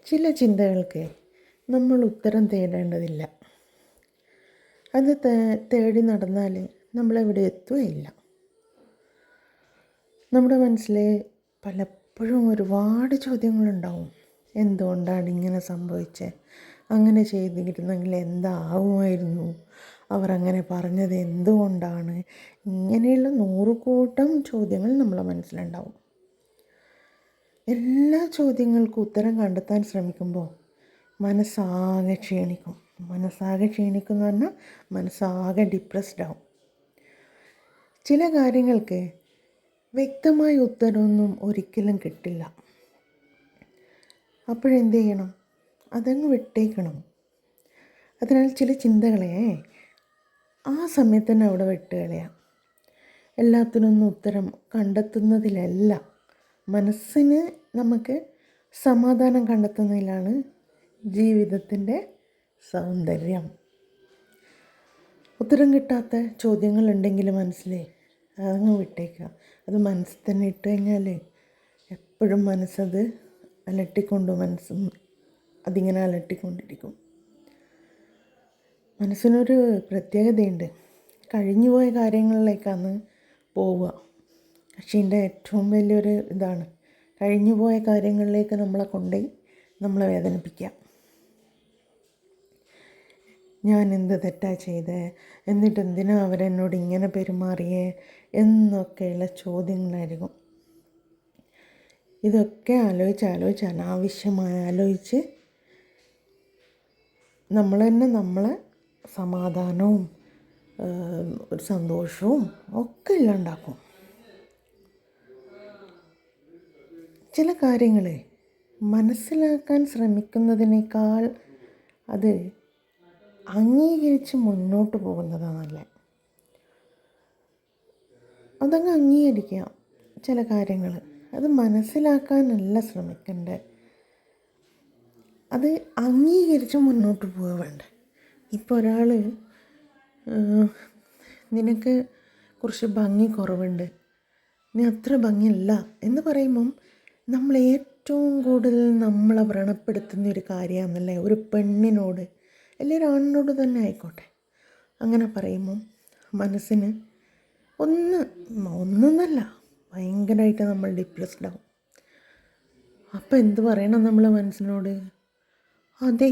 ചില ചിന്തകൾക്ക് നമ്മൾ ഉത്തരം തേടേണ്ടതില്ല. അത് തേടി നടന്നാൽ നമ്മളെവിടെ എത്തുകയില്ല. നമ്മുടെ മനസ്സിൽ പലപ്പോഴും ഒരുപാട് ചോദ്യങ്ങളുണ്ടാവും. എന്തുകൊണ്ടാണ് ഇങ്ങനെ സംഭവിച്ചത്? അങ്ങനെ ചെയ്തിരുന്നെങ്കിൽ എന്താകുമായിരുന്നു? അവർ അങ്ങനെ പറഞ്ഞത് എന്തുകൊണ്ടാണ്? ഇങ്ങനെയുള്ള 100 കൂട്ടം ചോദ്യങ്ങൾ നമ്മളെ മനസ്സിലുണ്ടാവും. എല്ലാ ചോദ്യങ്ങൾക്കും ഉത്തരം കണ്ടെത്താൻ ശ്രമിക്കുമ്പോൾ മനസ്സാകെ ക്ഷീണിക്കും. എന്ന് പറഞ്ഞാൽ മനസ്സാകെ ഡിപ്രസ്ഡ് ആവും. ചില കാര്യങ്ങൾക്ക് വ്യക്തമായ ഉത്തരമൊന്നും ഒരിക്കലും കിട്ടില്ല. അപ്പോഴെന്ത് ചെയ്യണം? അതങ്ങ് വിട്ടേക്കണം. അതിനാൽ ചില ചിന്തകളെ ആ സമയത്ത് തന്നെ അവിടെ വിട്ടുകളയാം. എല്ലാത്തിനൊന്നും ഉത്തരം കണ്ടെത്തുന്നതിലല്ല, മനസ്സിന് നമുക്ക് സമാധാനം കണ്ടെത്തുന്നതിലാണ് ജീവിതത്തിൻ്റെ സൗന്ദര്യം. ഉത്തരം കിട്ടാത്ത ചോദ്യങ്ങളുണ്ടെങ്കിൽ മനസ്സിൽ അതങ്ങ് വിട്ടേക്കുക. അത് മനസ്സിൽ തന്നെ ഇട്ട് കഴിഞ്ഞാൽ എപ്പോഴും മനസ്സത് മനസ്സും അതിങ്ങനെ അലട്ടിക്കൊണ്ടിരിക്കും. മനസ്സിനൊരു പ്രത്യേകതയുണ്ട്. കഴിഞ്ഞുപോയ കാര്യങ്ങളിലേക്കാണ് പോവുക. പക്ഷേ ഇതിൻ്റെ ഏറ്റവും വലിയൊരു ഇതാണ് കഴിഞ്ഞുപോയ കാര്യങ്ങളിലേക്ക് നമ്മളെ വേദനിപ്പിക്കുക. ഞാൻ എന്ത് തെറ്റാ ചെയ്തേ, എന്നിട്ട് എന്തിനാ അവരെന്നോട് ഇങ്ങനെ പെരുമാറിയേ എന്നൊക്കെയുള്ള ചോദ്യങ്ങളായിരിക്കും. ഇതൊക്കെ ആലോചിച്ച് അനാവശ്യമായി ആലോചിച്ച് നമ്മൾ തന്നെ നമ്മളെ സമാധാനവും ഒരു സന്തോഷവും ഒക്കെ ഇല്ലാണ്ടാക്കും. ചില കാര്യങ്ങൾ മനസ്സിലാക്കാൻ ശ്രമിക്കുന്നതിനേക്കാൾ അത് അംഗീകരിച്ച് മുന്നോട്ട് പോകുന്നതാണ് നല്ലത്. അതങ്ങ് അംഗീകരിക്കുക. ചില കാര്യങ്ങൾ അത് മനസ്സിലാക്കാനല്ല ശ്രമിക്കേണ്ടത്, അത് അംഗീകരിച്ച് മുന്നോട്ട് പോവുക വേണ്ട. ഇപ്പോൾ ഒരാൾ നിനക്ക് കുറച്ച് ഭംഗി കുറവുണ്ട്, നീ അത്ര ഭംഗിയല്ല എന്ന് പറയുമ്പം നമ്മൾ ഏറ്റവും കൂടുതൽ നമ്മളെ വ്രണപ്പെടുത്തുന്ന ഒരു കാര്യമാണെന്നല്ലേ ഒരു പെണ്ണിനോട്, അല്ലെങ്കിൽ ഒരു ആണിനോട് തന്നെ ആയിക്കോട്ടെ. അങ്ങനെ പറയുമ്പം മനസ്സിന് ഒന്നല്ല ഭയങ്കരമായിട്ട് നമ്മൾ ഡിപ്രസ്ഡ് ആവും. അപ്പം എന്ത് പറയണം നമ്മൾ മനസ്സിനോട്? അതെ,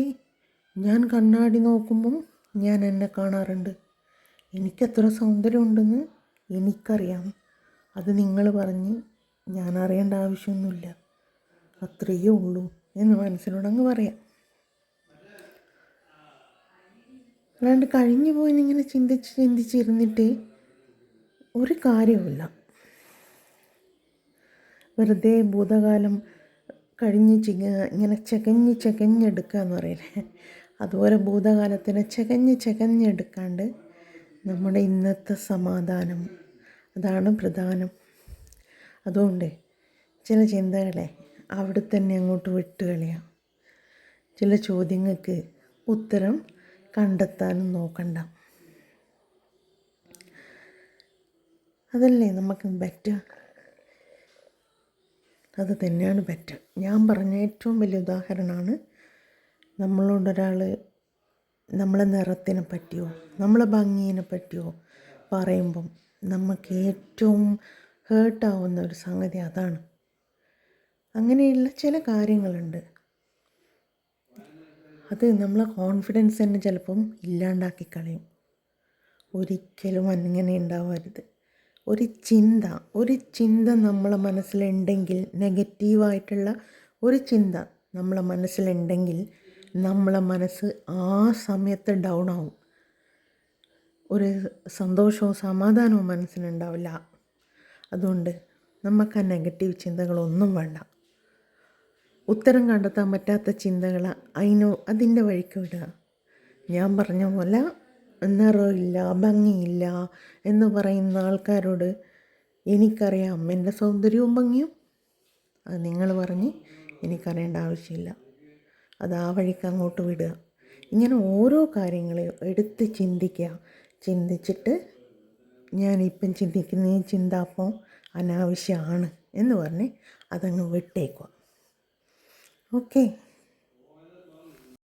ഞാൻ കണ്ണാടി നോക്കുമ്പം ഞാൻ എന്നെ കാണാറുണ്ട്, എനിക്കെത്ര സൗന്ദര്യമുണ്ടെന്ന് എനിക്കറിയാം, അത് നിങ്ങൾ പറഞ്ഞ് ഞാൻ അറിയേണ്ട ആവശ്യമൊന്നുമില്ല, അത്രയേ ഉള്ളൂ എന്ന് മനസ്സിനോടങ്ങ് പറയാം. അല്ലാണ്ട് കഴിഞ്ഞു പോയിന്നിങ്ങനെ ചിന്തിച്ചിരുന്നിട്ട് ഒരു കാര്യവുമില്ല. വെറുതെ ഭൂതകാലം ഇങ്ങനെ ചകഞ്ഞെടുക്കുക എന്ന് പറയില്ലേ, അതുപോലെ ഭൂതകാലത്തിനെ ചകഞ്ഞെടുക്കാണ്ട് നമ്മുടെ ഇന്നത്തെ സമാധാനം, അതാണ് പ്രധാനം. അതുകൊണ്ട് ചില ചിന്തകളെ അവിടെ തന്നെ അങ്ങോട്ട് വിട്ടുകളയാം. ചില ചോദ്യങ്ങൾക്ക് ഉത്തരം കണ്ടെത്താനും നോക്കണ്ട. അതല്ലേ നമുക്ക് ബെറ്റർ. അത് തന്നെയാണ് ബെറ്റർ. ഞാൻ പറഞ്ഞ ഏറ്റവും വലിയ ഉദാഹരണമാണ്, നമ്മളോടൊരാൾ നമ്മളെ നിറത്തിനെ പറ്റിയോ നമ്മളെ ഭംഗിയെ പറ്റിയോ പറയുമ്പം നമുക്ക് ഏറ്റവും ഹേർട്ടാവുന്ന ഒരു സംഗതി അതാണ്. അങ്ങനെയുള്ള ചില കാര്യങ്ങളുണ്ട്, അത് നമ്മളെ കോൺഫിഡൻസ് തന്നെ ചിലപ്പം ഇല്ലാണ്ടാക്കി കളയും. ഒരിക്കലും അങ്ങനെ ഉണ്ടാവരുത്. ഒരു ചിന്ത നമ്മളെ മനസ്സിലുണ്ടെങ്കിൽ, നെഗറ്റീവായിട്ടുള്ള ഒരു ചിന്ത നമ്മളെ മനസ്സിലുണ്ടെങ്കിൽ നമ്മളെ മനസ്സ് ആ സമയത്ത് ഡൗൺ ആവും. ഒരു സന്തോഷവും സമാധാനവും മനസ്സിനുണ്ടാവില്ല. അതുകൊണ്ട് നമുക്ക് ആ നെഗറ്റീവ് ചിന്തകളൊന്നും വേണ്ട. ഉത്തരം കണ്ടെത്താൻ പറ്റാത്ത ചിന്തകൾ അതിൻ്റെ വഴിക്ക് വിടുക. ഞാൻ പറഞ്ഞ പോലെ നിറമില്ല, ഭംഗിയില്ല എന്ന് പറയുന്ന ആൾക്കാരോട് എനിക്കറിയാം എൻ്റെ സൗന്ദര്യവും ഭംഗിയും, അത് നിങ്ങൾ പറഞ്ഞ് എനിക്കറിയേണ്ട ആവശ്യമില്ല, അത് ആ വഴിക്ക് അങ്ങോട്ട് വിടുക. ഇങ്ങനെ ഓരോ കാര്യങ്ങളെയും എടുത്ത് ചിന്തിച്ചിട്ട് ഞാനിപ്പം ചിന്തിക്കുന്ന ഈ ചിന്ത അപ്പോൾ അനാവശ്യമാണ് എന്ന് പറഞ്ഞ് അതങ്ങ് വിട്ടേക്കുക. ഓക്കെ.